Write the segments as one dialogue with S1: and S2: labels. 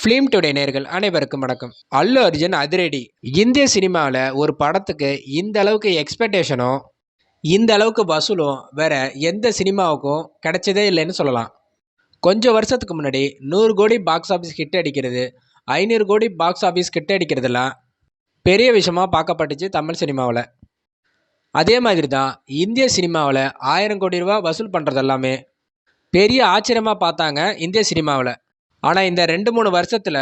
S1: Film today நேயர்கள் அனைவருக்கும் வணக்கம். அல்லு அர்ஜுன் அதிரடி. இந்திய சினிமாவில் ஒரு படத்துக்கு இந்த அளவுக்கு எக்ஸ்பெக்டேஷனும் இந்த அளவுக்கு வசூலும் வேற எந்த சினிமாவுக்கும் கிடைச்சதே இல்லைன்னு சொல்லலாம். கொஞ்சம் வருஷத்துக்கு முன்னாடி 100 கோடி பாக்ஸ் ஆஃபீஸ் ஹிட் அடிக்கிறது, 500 கோடி பாக்ஸ் ஆஃபீஸ் ஹிட் அடிக்கிறதுலாம் பெரிய விஷயமா பார்க்கப்பட்டுச்சு தமிழ் சினிமாவில். அதே மாதிரி தான் இந்திய சினிமாவில் 1000 கோடி ரூபா வசூல் பண்ணுறது எல்லாமே பெரிய ஆச்சரியமாக பார்த்தாங்க இந்திய சினிமாவில். ஆனால் இந்த 2-3 வருஷத்தில்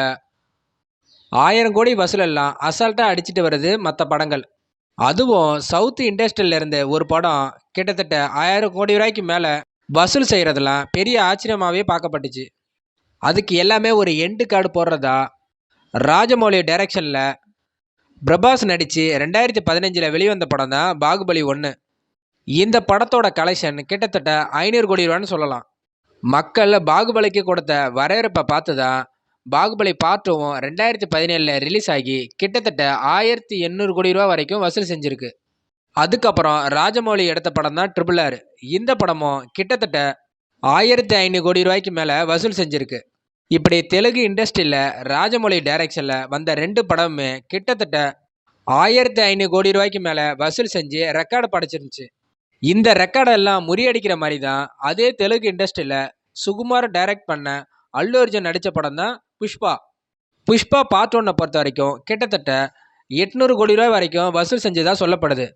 S1: 1000 கோடி வசூல் எல்லாம் அசால்ட்டாக அடிச்சுட்டு வருது மற்ற படங்கள். அதுவும் சவுத் இண்டஸ்ட்ரியிலேருந்து ஒரு படம் கிட்டத்தட்ட 1000 கோடி ரூபாய்க்கு மேலே வசூல் செய்கிறதெல்லாம் பெரிய ஆச்சரியமாகவே பார்க்கப்பட்டுச்சு. அதுக்கு எல்லாமே ஒரு எண்டு கார்டு போடுறதா ராஜமௌலி டைரக்ஷனில் பிரபாஸ் நடித்து 2015 வெளிவந்த படம் தான் பாகுபலி 1. இந்த படத்தோட கலெக்ஷன் கிட்டத்தட்ட 500 கோடி ரூபான்னு சொல்லலாம். மக்கள் பாகுபலிக்கு கொடுத்த வரவேற்பை பார்த்து தான் பாகுபலி பார்ட் 2 2017 ரிலீஸ் ஆகி கிட்டத்தட்ட 1800 கோடி ரூபா வரைக்கும் வசூல் செஞ்சுருக்கு. அதுக்கப்புறம் ராஜமௌலி எடுத்த படம் தான் RRR. இந்த படமும் கிட்டத்தட்ட 1500 கோடி ரூபாய்க்கு மேலே வசூல் செஞ்சுருக்கு. இப்படி தெலுங்கு இண்டஸ்ட்ரியில் ராஜமௌலி டைரக்ஷனில் வந்த 2 படமுமே கிட்டத்தட்ட 1500 கோடி ரூபாய்க்கு மேலே வசூல் செஞ்சு ரெக்கார்டு படைச்சிருந்துச்சு. இந்த ரெக்கார்டெல்லாம் முறியடிக்கிற மாதிரி தான் அதே தெலுங்கு இண்டஸ்ட்ரியில் சுகுமார் டைரக்ட் பண்ண அல்லு அர்ஜுன் நடித்த படம் தான் புஷ்பா பார்ட் 1 பொறுத்த வரைக்கும் கிட்டத்தட்ட 800 கோடி ரூபாய் வரைக்கும் வசூல் செஞ்சதா சொல்லப்படுது.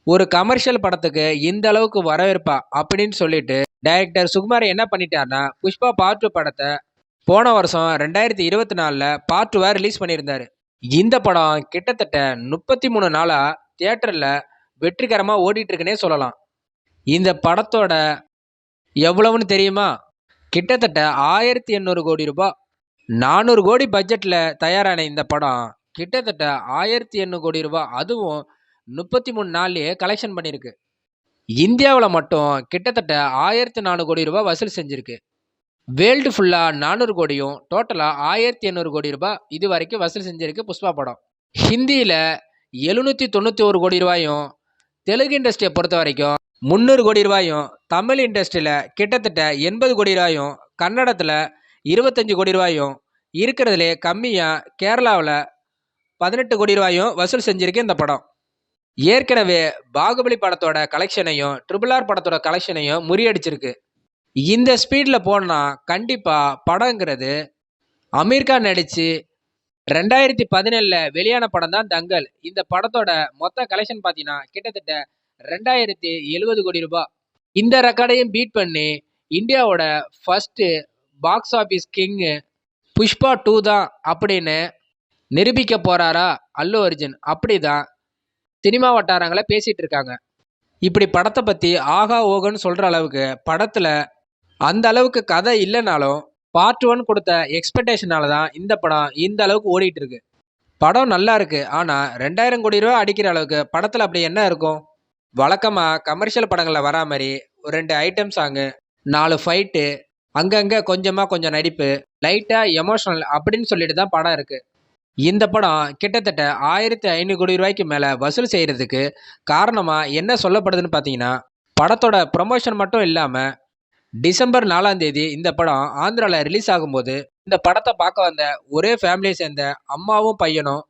S1: ஒரு கமர்ஷியல் படத்துக்கு இந்த அளவுக்கு வரவேற்பா அப்படின்னு சொல்லிட்டு டைரக்டர் சுகுமார் என்ன பண்ணிட்டார்னா, புஷ்பா பார்ட் 2 படத்தை போன வருஷம் 2024 பார்ட் 2 ரிலீஸ் பண்ணியிருந்தாரு. இந்த படம் கிட்டத்தட்ட 33 நாளாக தியேட்டரில் வெற்றிகரமாக ஓடிட்டு இருக்குன்னே சொல்லலாம். இந்த படத்தோட எவ்வளவுன்னு தெரியுமா? கிட்டத்தட்ட 1800 கோடி ரூபாய். 400 கோடி பட்ஜெட்டில் தயாரான இந்த படம் கிட்டத்தட்ட 1800 கோடி ரூபாய், அதுவும் 33 நாள்லேயே கலெக்ஷன் பண்ணியிருக்கு. இந்தியாவில் மட்டும் கிட்டத்தட்ட 1400 கோடி ரூபாய் வசூல் செஞ்சுருக்கு. வேர்ல்டு ஃபுல்லாக 400 கோடியும் டோட்டலாக 1800 கோடி ரூபாய் இது வரைக்கும் வசூல் செஞ்சுருக்கு புஷ்பா படம். ஹிந்தியில் 791 கோடி ரூபாயும், தெலுங்கு இண்டஸ்ட்ரியை பொறுத்த வரைக்கும் 300 கோடி ரூபாயும், தமிழ் இண்டஸ்ட்ரியில் கிட்டத்தட்ட 80 கோடி ரூபாயும், கன்னடத்தில் 25 கோடி ரூபாயும், இருக்கிறதுலே கம்மியாக கேரளாவில் 18 கோடி ரூபாயும் வசூல் செஞ்சிருக்கு இந்த படம். ஏற்கனவே பாகுபலி படத்தோட கலெக்ஷனையும் RRR படத்தோட கலெக்ஷனையும் முறியடிச்சிருக்கு. இந்த ஸ்பீடில் போனால் கண்டிப்பாக படங்கிறது அமீர்கான் நடித்து 2017 வெளியான படம் தான் தங்கல். இந்த படத்தோட மொத்த கலெக்ஷன் பார்த்தீங்கன்னா கிட்டத்தட்ட 2070 கோடி ரூபாய். இந்த ரெக்கார்டையும் பீட் பண்ணி இந்தியாவோட first box office king Pushpa 2 தான் அப்படின்னு நிரூபிக்க போறாரா அல்லு அர்ஜுன், அப்படிதான் சினிமா வட்டாரங்களை பேசிட்டு இருக்காங்க. இப்படி படத்தை பற்றி ஆகா ஓகன்னு சொல்கிற அளவுக்கு படத்தில் அந்த அளவுக்கு கதை இல்லைனாலும் பார்ட் 1 கொடுத்த எக்ஸ்பெக்டேஷனால தான் இந்த படம் இந்த அளவுக்கு ஓடிட்டு இருக்கு. படம் நல்லா இருக்கு, ஆனால் 2000 கோடி ரூபா அடிக்கிற அளவுக்கு படத்தில் அப்படி என்ன இருக்கும்? வழக்கமாக கமர்ஷியல் படங்களில் வரா மாதிரி ஒரு 2 ஐட்டம் சாங்கு, 4 ஃபைட்டு, அங்கங்கே கொஞ்சம் நடிப்பு, லைட்டாக எமோஷனல் அப்படின்னு சொல்லிட்டு தான் படம் இருக்குது. இந்த படம் கிட்டத்தட்ட 1500 கோடி ரூபாய்க்கு மேலே வசூல் செய்கிறதுக்கு காரணமாக என்ன சொல்லப்படுதுன்னு பார்த்தீங்கன்னா, படத்தோட ப்ரொமோஷன் மட்டும் இல்லாமல் டிசம்பர் 4ஆம் தேதி இந்த படம் ஆந்திராவில் ரிலீஸ் ஆகும்போது இந்த படத்தை பார்க்க வந்த ஒரே ஃபேமிலியை சேர்ந்த அம்மாவும் பையனும்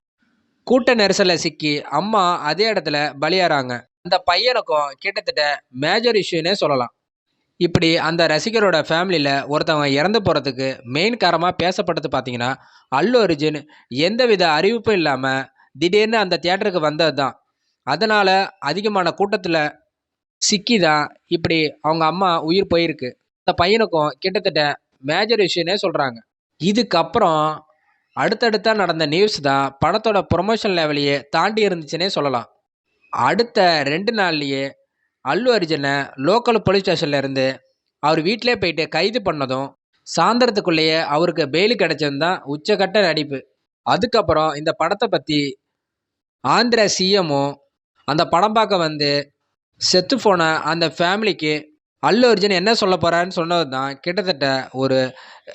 S1: கூட்ட நெரிசலில் சிக்கி அம்மா அதே இடத்துல பலியாறாங்க. அந்த பையனுக்கும் கிட்டத்தட்ட மேஜர் இஷ்யூன்னே சொல்லலாம். இப்படி அந்த ரசிகரோட ஃபேமிலியில் ஒருத்தவங்க இறந்து போகிறதுக்கு மெயின் காரணமாக பேசப்பட்டது பார்த்தீங்கன்னா, அல்லு அர்ஜுன் எந்தவித அறிவிப்பும் இல்லாமல் திடீர்னு அந்த தியேட்டருக்கு வந்தது தான். அதனால் அதிகமான கூட்டத்தில் சிக்கி தான் இப்படி அவங்க அம்மா உயிர் போயிருக்கு. அந்த பையனுக்கும் கிட்டத்தட்ட மேஜர் இஷ்யூன்னே சொல்கிறாங்க. இதுக்கப்புறம் அடுத்தடுத்தா நடந்த நியூஸ் தான் படத்தோட ப்ரொமோஷன் லெவலையே தாண்டி இருந்துச்சுன்னே சொல்லலாம். அடுத்த 2 நாள்லேயே அல்லு அர்ஜுனை லோக்கல் போலீஸ் ஸ்டேஷன்ல இருந்து அவர் வீட்டிலே போயிட்டு கைது பண்ணதும் சாயந்தரத்துக்குள்ளேயே அவருக்கு பெயில் கிடைச்சது தான் உச்சக்கட்ட நடிப்பு. அதுக்கப்புறம் இந்த படத்தை பற்றி ஆந்திர சிஎம்மும் அந்த படம் பார்க்க வந்து செத்து போன அந்த ஃபேமிலிக்கு அல்லு அர்ஜுன் என்ன சொல்ல போகிறான்னு சொன்னது தான் கிட்டத்தட்ட ஒரு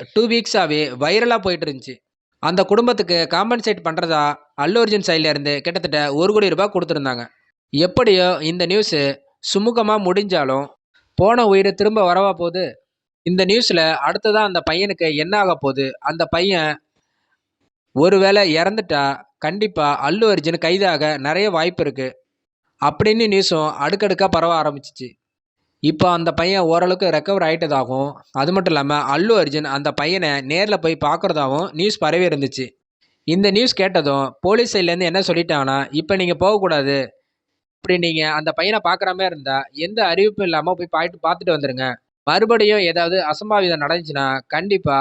S1: 2 வீக்ஸாகவே வைரலாக போயிட்டு இருந்துச்சு. அந்த குடும்பத்துக்கு காம்பன்சேட் பண்ணுறதா அல்லு அர்ஜுன் சைடில் இருந்து கிட்டத்தட்ட 1 கோடி ரூபாய் கொடுத்துருந்தாங்க. எப்படியோ இந்த நியூஸு சுமூகமாக முடிஞ்சாலும் போன உயிர் திரும்ப வரவா போகுது? இந்த நியூஸில் அடுத்ததான் அந்த பையனுக்கு என்ன ஆக போகுது? அந்த பையன் ஒருவேளை இறந்துட்டா கண்டிப்பா அல்லு அர்ஜுன் கைதாக நிறைய வாய்ப்பு இருக்கு அப்படின்னு நியூஸும் அடுக்கடுக்கா பரவ ஆரம்பிச்சிச்சு. இப்போ அந்த பையன் ஓரளவுக்கு ரெக்கவர் ஆயிட்டதாகவும், அது மட்டும் இல்லாம அல்லு அர்ஜுன் அந்த பையனை நேர்ல போய் பார்க்கறதாவும் நியூஸ் பரவி இருந்துச்சு. இந்த நியூஸ் கேட்டதும் போலீஸ் சைட்லேருந்து என்ன சொல்லிட்டாங்கன்னா, இப்போ நீங்க போகக்கூடாது. இப்படி நீங்க அந்த பையனை பார்க்குற மாரி இருந்தா, எந்த அறிவிப்பும் இல்லாம போய் பார்த்துட்டு வந்துருங்க. மறுபடியும் ஏதாவது அசம்பாவிதம் நடந்துச்சுன்னா, கண்டிப்பா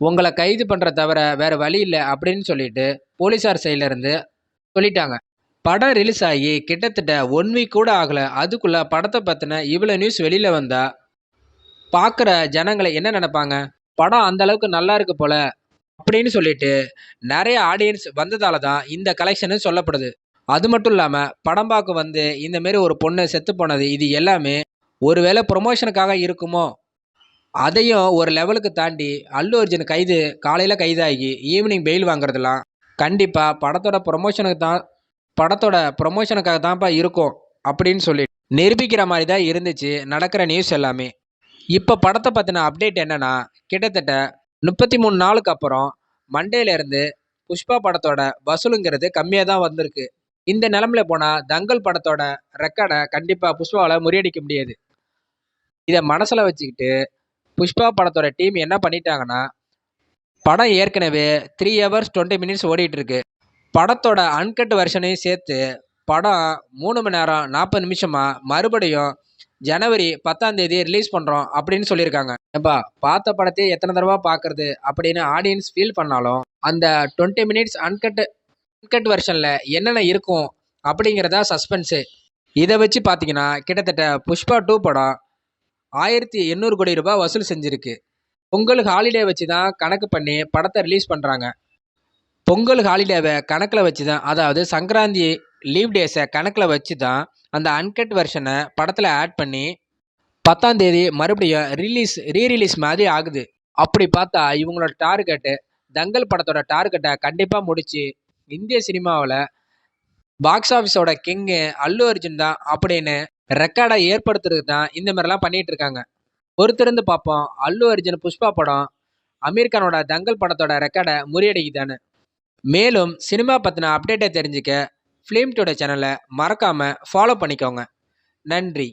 S1: உங்கள கைது பண்றத தவிர வேற வழி இல்ல அப்படின்னு சொல்லிட்டு போலீஸார் சைட்ல இருந்து சொல்லிட்டாங்க. படம் ரிலீஸ் ஆகி கிட்டத்தட்ட 1 வீக் கூட ஆகல. அதுக்குள்ள படத்த பத்தின இவ்வளோ நியூஸ் வெளியில வந்தா, பார்க்குற ஜனங்கள என்ன நெனைப்பாங்க? படம் அந்த அளவுக்கு நல்லா இருக்கு போல அப்படின்னு சொல்லிட்டு நெறைய ஆடியன்ஸ் வந்ததால தான் இந்த கலெக்ஷன்னு சொல்லப்படுது. அது மட்டும் இல்லாம படம் பார்க்க வந்து இந்த மாரி ஒரு பொண்ணு செத்து போனது இது எல்லாமே ஒருவேளை ப்ரமோஷனுக்காக இருக்குமோ? அதையும் ஒரு லெவலுக்கு தாண்டி அல்லு அர்ஜுன் காலையில கைதாகி ஈவினிங் பெயில் வாங்குறதெல்லாம் கண்டிப்பா படத்தோட ப்ரமோஷனுக்காக தான்ப்பா இருக்கும் அப்படின்னு சொல்லி நிரூபிக்கிற மாதிரி தான் இருந்துச்சு நடக்கிற நியூஸ் எல்லாமே. இப்போ படத்தை பற்றின அப்டேட் என்னன்னா, கிட்டத்தட்ட 33 நாளுக்கு அப்புறம் மண்டேல இருந்து புஷ்பா படத்தோட வசூலுங்கிறது கம்மியாக தான் வந்திருக்கு. இந்த நிலமையில போனால் தங்கல் படத்தோட ரெக்கார்டை கண்டிப்பாக புஷ்பாவால் முறியடிக்க முடியாது. இதை மனசில் வச்சுக்கிட்டு புஷ்பா படத்தோட டீம் என்ன பண்ணிட்டாங்கன்னா, படம் ஏற்கனவே 3 ஹவர்ஸ் 20 மினிட்ஸ் ஓடிட்டு இருக்கு. படத்தோட அன்கட் வெர்ஷனையும் சேர்த்து படம் 3 மணி நேரம் 40 நிமிஷமா மறுபடியும் ஜனவரி 10ஆம் தேதி ரிலீஸ் பண்ணுறோம் அப்படின்னு சொல்லியிருக்காங்க. ஏப்பா பார்த்த படத்தையே எத்தனை தடவை பார்க்கறது அப்படின்னு ஆடியன்ஸ் ஃபீல் பண்ணாலும் அந்த 20 மினிட்ஸ் அன்கட் வெர்ஷனில் என்னென்ன இருக்கும் அப்படிங்கிறதா சஸ்பென்ஸு. இதை வச்சு பார்த்தீங்கன்னா கிட்டத்தட்ட புஷ்பா 2 படம் 1800 கோடி ரூபாய் வசூல் செஞ்சுருக்கு. பொங்கல் ஹாலிடே வச்சு தான் கணக்கு பண்ணி படத்தை ரிலீஸ் பண்ணுறாங்க. பொங்கல் ஹாலிடேவை கணக்கில் வச்சு தான், அதாவது சங்கராந்தி லீவ் டேஸை கணக்கில் வச்சு தான் அந்த அன்கட் வெர்ஷனை படத்தில் ஆட் பண்ணி 10ஆம் தேதி மறுபடியும் ரீரிலீஸ் மாதிரி ஆகுது. அப்படி பார்த்தா இவங்களோட டார்கெட்டு தங்கல் படத்தோட டார்கெட்டை கண்டிப்பாக முடிச்சு இந்திய சினிமாவில் பாக்ஸ் ஆஃபீஸோட கிங்கு அல்லு அர்ஜுன் தான் அப்படின்னு ரெக்கார்டை ஏற்படுத்துறதுக்கு தான் இந்த மாதிரிலாம் பண்ணிட்டு இருக்காங்க. பொறுத்திருந்து பார்ப்போம் அல்லு அர்ஜுன் புஷ்பா படம் அமீர் கானோட தங்கல் படத்தோட ரெக்கார்டை முறியடிக்குதான்னு. மேலும் சினிமா பற்றின அப்டேட்டை தெரிஞ்சுக்க ஃபிலிம் டுடே சேனலை மறக்காமல் ஃபாலோ பண்ணிக்கோங்க. நன்றி.